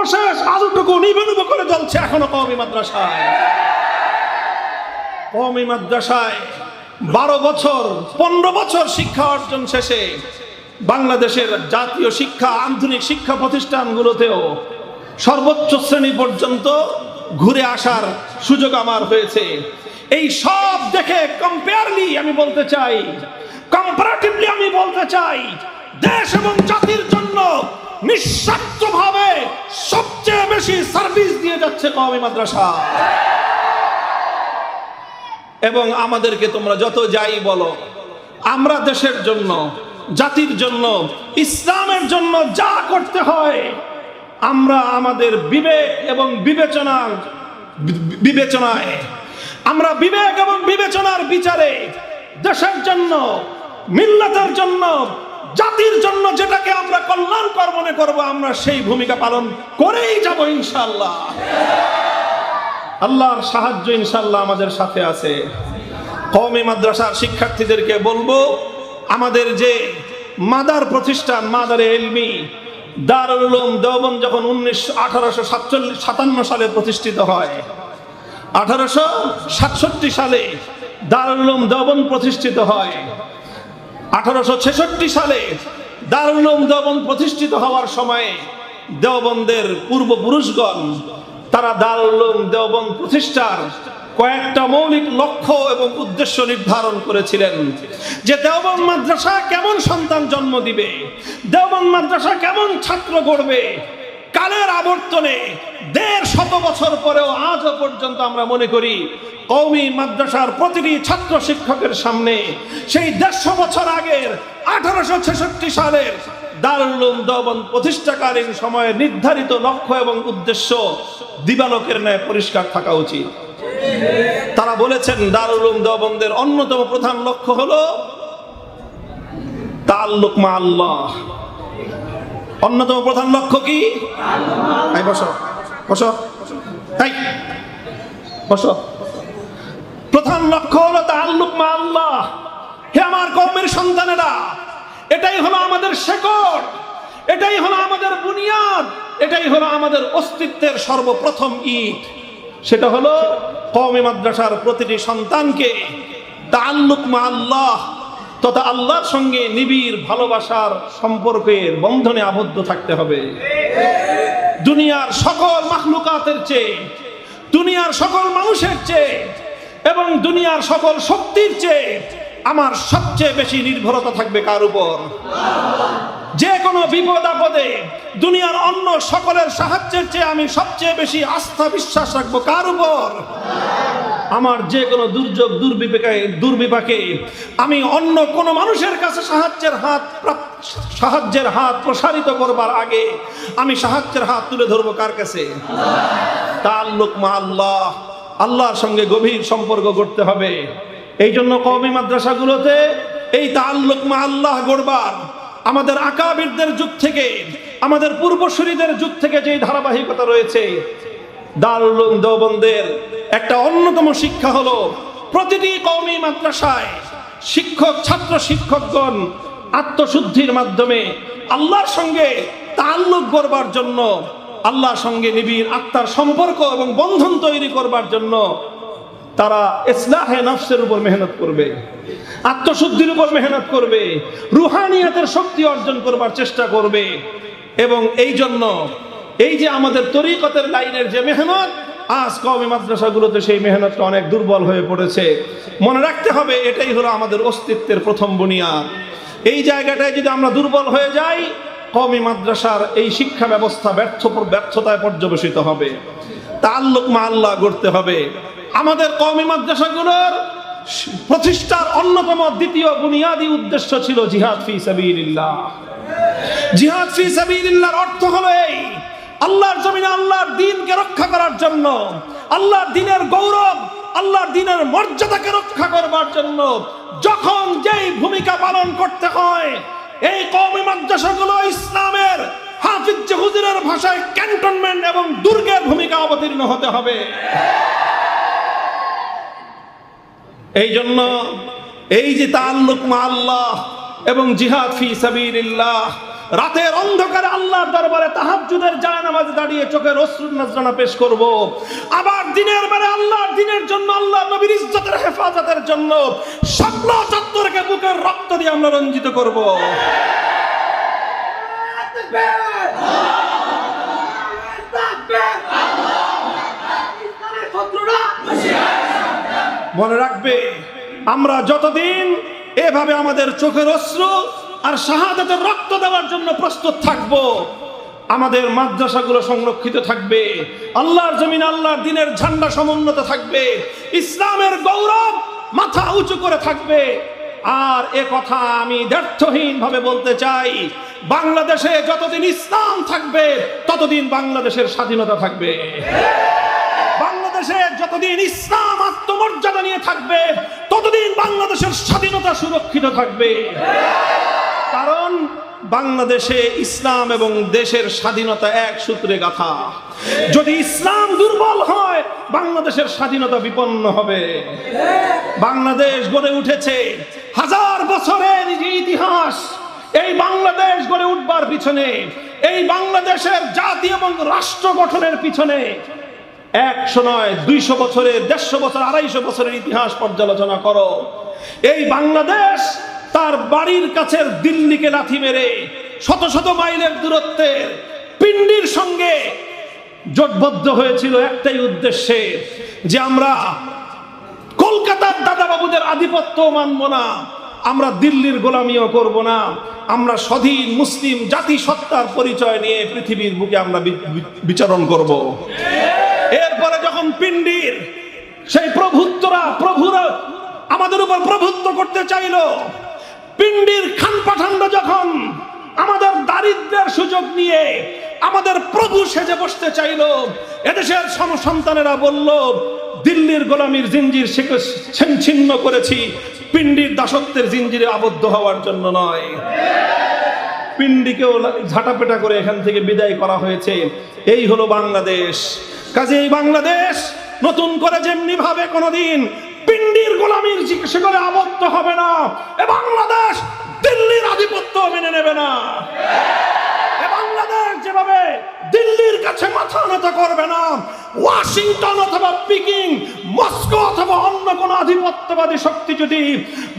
সর্বশেষ আজটুকু নিবেদন করে চলছে এখনো কওমি মাদ্রাসায়। কওমি মাদ্রাসায় 12 বছর 15 বছর শিক্ষা অর্জন শেষে বাংলাদেশের জাতীয় শিক্ষা আধুনিক শিক্ষা প্রতিষ্ঠানগুলোতেও সর্বোচ্চ শ্রেণী পর্যন্ত ঘুরে আসার সুযোগ আমার হয়েছে। এই সব দেখে কম্পেয়ারলি আমি বলতে চাই, কম্পারেটিভলি আমি বলতে চাই, দেশ এবং জাতির জন্য নিঃস্বার্থভাবে সবচেয়ে বেশি সার্ভিস দিয়ে যাচ্ছে কওমি মাদ্রাসা। এবং আমাদেরকে তোমরা যত যাই বলো, আমরা দেশের জন্য, জাতির জন্য, ইসলামের জন্য যা করতে হয় আমরা আমাদের বিবেক এবং বিবেচনায় আমরা বিবেক এবং বিবেচনার বিচারে দেশের জন্য, মিল্লাতের জন্য, জাতির জন্য যেটাকে আমরা কল্যাণকর মনে করব, আমরা সেই ভূমিকা পালন করেই যাব ইনশাআল্লাহ। আল্লাহর সাহায্য ইনশাআল্লাহ আমাদের সাথে আছে। কওমি মাদ্রাসার শিক্ষার্থীদেরকে বলবো, আমাদের যে মাদার প্রতিষ্ঠান মাদারে ইলমি দারুল উলুম দেওবন্দ যখন 1857 সালে প্রতিষ্ঠিত হয়, 1867 সালে দারুল উলুম দেওবন্দ প্রতিষ্ঠিত হয়, 1866 সালে দারুল উলুম দেওবন্দ প্রতিষ্ঠিত হওয়ার সময়ে দেওবন্দের পূর্বপুরুষগণ তারা দারুল উলুম দেওবন্দ প্রতিষ্ঠার কয়েকটা মৌলিক লক্ষ্য এবং উদ্দেশ্য নির্ধারণ করেছিলেন। যে দেওবন্দ মাদ্রাসা কেমন সন্তান জন্ম দিবে, দেওবন্দ মাদ্রাসা কেমন ছাত্র গড়বে। কালের আবর্তনে 150 বছর পরেও আজও পর্যন্ত আমরা মনে করি কওমি মাদ্রাসার প্রতিটি ছাত্র শিক্ষকের সামনে সেই 150 বছর আগের 1866 সালের দারুল উলুম দেওবন্দ প্রতিষ্ঠাকালীন সময়ে নির্ধারিত লক্ষ্য এবং উদ্দেশ্য দিবালোকের ন্যায় পরিষ্কার থাকা উচিত। তারা বলেছেন দারুল উলুম দেওবন্দের অন্যতম প্রধান লক্ষ্য হলো তাআল্লুক মা আল্লাহ। অন্যতম প্রধান লক্ষ্য কি? বসো বসো বসো। প্রধান লক্ষ্য হলো তাআল্লুক মা আল্লাহ। হে আমার কওমের সন্তানেরা, এটাই হলো আমাদের শেকড়, এটাই হলো আমাদের বুনিয়াদ, এটাই হলো আমাদের অস্তিত্বের সর্বপ্রথম ইট। সেটা হলো কওমি মাদ্রাসার প্রতিটি সন্তানকে তাআল্লুক মা আল্লাহ তথা আল্লাহর সঙ্গে নিবিড় ভালোবাসার সম্পর্কের বন্ধনে আবদ্ধ থাকতে হবে। দুনিয়ার সকল মাখলুকাতের চেয়ে, দুনিয়ার সকল মানুষের চেয়ে এবং দুনিয়ার সকল শক্তির চেয়ে আমার সবচেয়ে বেশি নির্ভরতা থাকবে কার উপর? যে কোনো বিপদ আপদে দুনিয়ার অন্য সকলের সাহায্যের চেয়ে আমি সবচেয়ে বেশি আস্থা বিশ্বাস রাখবো কার উপর? আমার যে কোনো দুর্যোগ দুর্বিপাকে আমি অন্য কোনো মানুষের কাছে সাহায্যের হাত প্রসারিত করবার আগে আমি সাহায্যের হাত তুলে ধরবো কার কাছে? তাআল্লুক মা আল্লাহ, আল্লাহর সঙ্গে গভীর সম্পর্ক গড়তে হবে। এই জন্য কওমি মাদ্রাসাগুলোতে এই তাআল্লুক মা আল্লাহ গড়বার আমাদের আকাবিরদের যুগ থেকে, আমাদের পূর্বসূরীদের যুগ থেকে যে ধারাবাহিকতা রয়েছে, দারুল উলুম দেওবন্দের একটা অন্যতম শিক্ষা হলো প্রতিটি কওমি মাদ্রাসায় শিক্ষক ছাত্র শিক্ষকগণ আত্মশুদ্ধির মাধ্যমে আল্লাহর সঙ্গে তাআল্লুক গড়বার জন্য, আল্লাহর সঙ্গে নিবিড় আত্মার সম্পর্ক এবং বন্ধন তৈরি করবার জন্য তারা ইসলাহে নফসের উপর মেহনত করবে, আত্মশুদ্ধির উপর মেহনত করবে, রুহানিয়াতের শক্তি অর্জন করবার চেষ্টা করবে। এবং এই জন্য এই যে আমাদের তরিকতের লাইনের যে মেহনত, আজ কওমি মাদ্রাসাগুলোতে সেই মেহনতটা অনেক দুর্বল হয়ে পড়েছে। মনে রাখতে হবে এটাই হলো আমাদের অস্তিত্বের প্রথম বুনিয়াদ। এই জায়গাটায় যদি আমরা দুর্বল হয়ে যাই, কওমি মাদ্রাসার এই শিক্ষা ব্যবস্থা ব্যর্থতায় পর্যবসিত হবে। তাআল্লুক মা আল্লাহ গড়তে হবে। আমাদের কওমি মাদ্রাসাগুলোর প্রতিষ্ঠার অন্যতম দ্বিতীয় বুনিয়াদী উদ্দেশ্য ছিল জিহাদ ফি সাবিলিল্লাহ। জিহাদ ফি সাবিলিল্লাহর অর্থ হলো এই, আল্লাহর জমিনে আল্লাহর দ্বীনকে রক্ষা করার জন্য, আল্লাহর দ্বীনের গৌরব, আল্লাহর দ্বীনের মর্যাদাকে রক্ষা করবার জন্য যখন যেই ভূমিকা পালন করতে হয়, এই কওমি মাদ্রাসাগুলো ইসলামের হাফিজ হুজুরের ভাষায় ক্যান্টনমেন্ট এবং দুর্গের ভূমিকা অবতীর্ণ হতে হবে। এই জন্য এই যে তাআল্লুক মা আল্লাহ এবং জিহাদ ফি সাবিলিল্লাহ, রাতের অন্ধকারে আল্লাহর দরবারে তাহাজ্জুদের জায়নামাজে দাঁড়িয়ে চোখের অশ্রুর নজরানা পেশ করব। আবার দিনের বেলা আল্লাহর দিনের জন্য, আল্লাহ নবীর ইজ্জতের হেফাজতের জন্য শাপলা চত্বরকে বুকের রক্ত দিয়ে আমরা রঞ্জিত করব। মনে রাখবে, আমরা যতদিন এভাবে আমাদের চোখের অশ্রু আর শাহাদাতের রক্ত দেওয়ার জন্য প্রস্তুত থাকব, আমাদের মাদ্রাসাগুলো সংরক্ষিত থাকবে, আল্লাহর জমিন আল্লাহর দ্বীনের ঝান্ডা সমুন্নত থাকবে, ইসলামের গৌরব মাথা উঁচু করে থাকবে। আর এ কথা আমি দ্ব্যর্থহীন ভাবে বলতে চাই, বাংলাদেশে যতদিন ইসলাম থাকবে ততদিন বাংলাদেশের স্বাধীনতা থাকবে। বাংলাদেশে যতদিন ইসলাম আত্মমর্যাদা নিয়ে থাকবে ততদিন বাংলাদেশের স্বাধীনতা সুরক্ষিত থাকবে। কারণ বাংলাদেশে ইসলাম এবং দেশের স্বাধীনতা এক সূত্রে গাঁথা। যদি ইসলাম দুর্বল হয় বাংলাদেশের স্বাধীনতা বিপন্ন হবে। বাংলাদেশ গড়ে উঠেছে হাজার বছরের ইতিহাস। এই বাংলাদেশ গড়ে উঠবার পিছনে, এই বাংলাদেশের জাতি এবং রাষ্ট্র গঠনের পিছনে 100 নয় 200 বছরের, 150 বছর, 250 বছরের ইতিহাস পর্যালোচনা করো। এই বাংলাদেশ তার বাড়ির কাছের দিল্লিকে লাথি মেরে শত শত মাইলের দূরত্বের পিন্ডির সঙ্গে জোটবদ্ধ হয়েছিল একটাই উদ্দেশ্যে, যে আমরা কলকাতার দাদাবাবুদের আধিপত্য মানব না, আমরা দিল্লির গোলামিও করব না, আমরা স্বাধীন মুসলিম জাতিসত্তার পরিচয় নিয়ে পৃথিবীর বুকে আমরা বিচরণ করব। এরপরে যখন পিন্ডির সেই প্রভুরা আমাদের উপর প্রভুত্ব করতে চাইল, পিন্ডির খান পাঠানরা যখন আমাদের দারিদ্র্যের সুযোগ নিয়ে আমাদের প্রভু সেজে বসতে চাইল, এদেশের সন্তানেরা বলল দিল্লির গোলামির জিঞ্জির ছিন্ন করেছি, পিন্ডির দাসত্বের জিঞ্জিরে আবদ্ধ হওয়ার জন্য নয়। পিন্ডিকেও ঝাঁটাপেটা করে এখান থেকে বিদায় করা হয়েছে। এই হলো বাংলাদেশ। কাজে এই বাংলাদেশ নতুন করে যেমনি ভাবে কোনোদিন পিন্ডির গোলামির শিকলে আবদ্ধ হবে না, এ বাংলাদেশ দিল্লির আধিপত্য মেনে নেবে না। এ বাংলাদেশ যেভাবে দিল্লির কাছে মাথা নত করবে না, ওয়াশিংটন অথবা পিকিং, মস্কো অথবা অন্য কোন আধিপত্যবাদী শক্তি যদি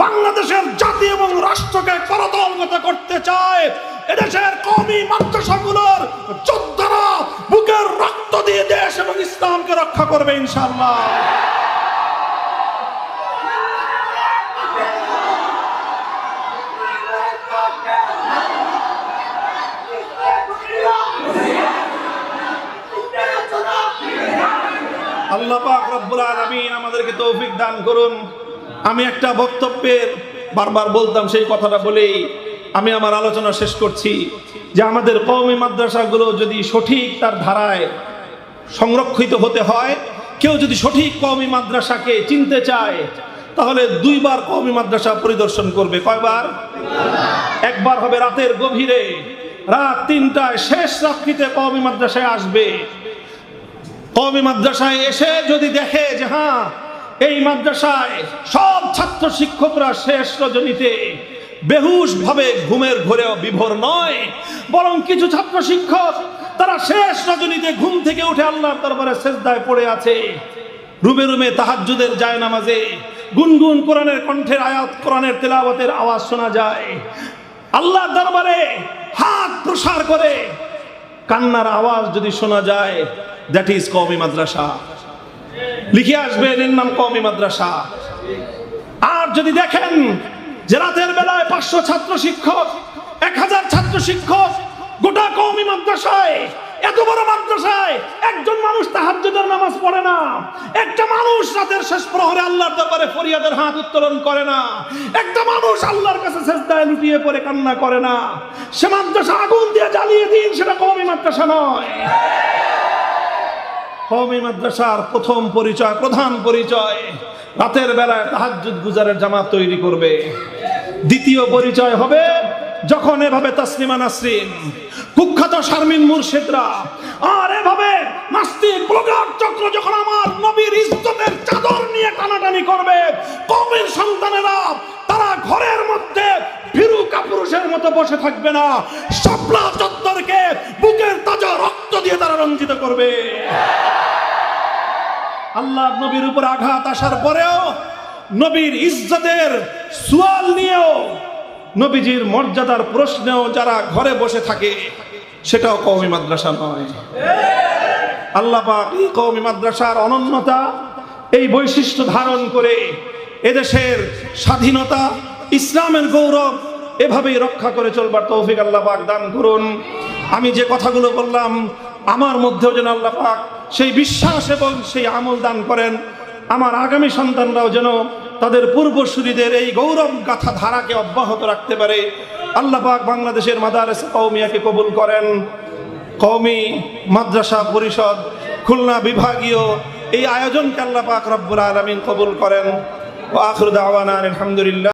বাংলাদেশের জাতি এবং রাষ্ট্রকে করতলগত করতে চায়, এদেশের কওমি মাদ্রাসাগুলোর যোদ্ধারা বুকের রক্ত দিয়ে দেশ এবং ইসলামকে রক্ষা করবে ইনশাআল্লাহ। আল্লাহ পাক রব্বুল আলামিন আমাদেরকে তৌফিক দান করুন। আমি একটা বক্তব্যের বারবার বলতাম, সেই কথাটা বলেই আমি আমার আলোচনা শেষ করছি, যে আমাদের কওমি মাদ্রাসাগুলো যদি সঠিক তার ধারায় সংরক্ষিত হতে হয়, কেউ যদি সঠিক কওমি মাদ্রাসাকে চিনতে চায় তাহলে 2 বার কওমি মাদ্রাসা পরিদর্শন করবে। কয়বার? 1 বার হবে রাতের গভীরে, রাত 3টায় শেষ রাত্রিতে কওমি মাদ্রাসায় আসবে। কওমি মাদ্রাসায় এসে যদি দেখে যে হ্যাঁ, এই মাদ্রাসায় সব ছাত্র শিক্ষকরা শেষ রজনীতে বেহুশ ভাবে ঘুমের ঘোরেও বিভোর নয়, বরং কিছু ছাত্র শিক্ষক তারা শেষ রজনীতে ঘুম থেকে উঠে আল্লাহর দরবারে সেজদায় পড়ে আছে, রুমে রুমে তাহাজ্জুদের জায়নামাজে গুনগুন কোরআনের কণ্ঠের আয়াত, কোরআনের তেলাওয়াতের আওয়াজ শোনা যায়, আল্লাহর দরবারে হাত প্রসার করে কান্নার আওয়াজ যদি শোনা যায়, দ্যাট ইজ কওমি মাদ্রাসা। লিখে আসবেন, এর নাম কওমি মাদ্রাসা। আর যদি দেখেন যে রাতের বেলায় 500 ছাত্র শিক্ষক, 1000 ছাত্র শিক্ষক গোটা কওমি মাদ্রাসায়, এত বড় মাদ্রাসায় একজন মানুষ তাহাজ্জুদের নামাজ পড়ে না, একটা মানুষ রাতের শেষ প্রহরে আল্লাহর দরবারে ফরিয়াদের হাত উত্তোলন করে না, একটা মানুষ আল্লাহর কাছে সেজদায় লুটিয়ে পড়ে কান্না করে না, সে মাদ্রাসা আগুন দিয়ে জ্বালিয়ে দিন, সেটা কওমি মাদ্রাসা নয়। কওমি মাদ্রাসার প্রথম পরিচয়, প্রধান পরিচয় রাতের বেলায় তাহাজ্জুদ গুজারের জামাত তৈরি করবে। দ্বিতীয় পরিচয় হবে যখন এভাবে তাসলিমা নাসরিন, কুখ্যাত শারমিন মুর্শিদরা, আর এভাবে নাস্তিক ব্লগার চক্র যখন আমার নবীর ইজ্জতের চাদর নিয়ে টানাটানি করবে, কওমের সন্তানেরা তারা ঘরের মধ্যে ভীরু কাপুরুষের মতো বসে থাকবে না, সব শাপলা চত্বরকে বুকের তাজা রক্ত দিয়ে তারা রঞ্জিত করবে। আল্লাহ নবীর উপর আঘাত আসার পরেও, নবীর ইজ্জতের সুয়াল নিয়েও, নবীজির মর্যাদার প্রশ্নেও যারা ঘরে বসে থাকে, সেটাও কওমি মাদ্রাসা নয়। আল্লাহ পাক এই কওমি মাদ্রাসার অনন্যতা, এই বৈশিষ্ট্য ধারণ করে এদেশের স্বাধীনতা, ইসলামের গৌরব এভাবেই রক্ষা করে চলবার তৌফিক আল্লাহ পাক দান করুন। আমি যে কথাগুলো বললাম, আমার মধ্যেও যেন আল্লাহ পাক সেই বিশ্বাস এবং সেই আমল দান করেন। আমার আগামী সন্তানরাও যেন তাদের পূর্বসূরীদের এই গৌরব গাথা ধারাকে অব্যাহত রাখতে পারে। আল্লাহ পাক বাংলাদেশের মাদারেসে কওমিয়াকে কবুল করেন। কওমি মাদ্রাসা পরিষদ খুলনা বিভাগীয় এই আয়োজনকে আল্লাহ পাক রব্বুল আলামিন কবুল করেন। ওয়া আখিরু দাওয়ানা আলহামদুলিল্লাহ।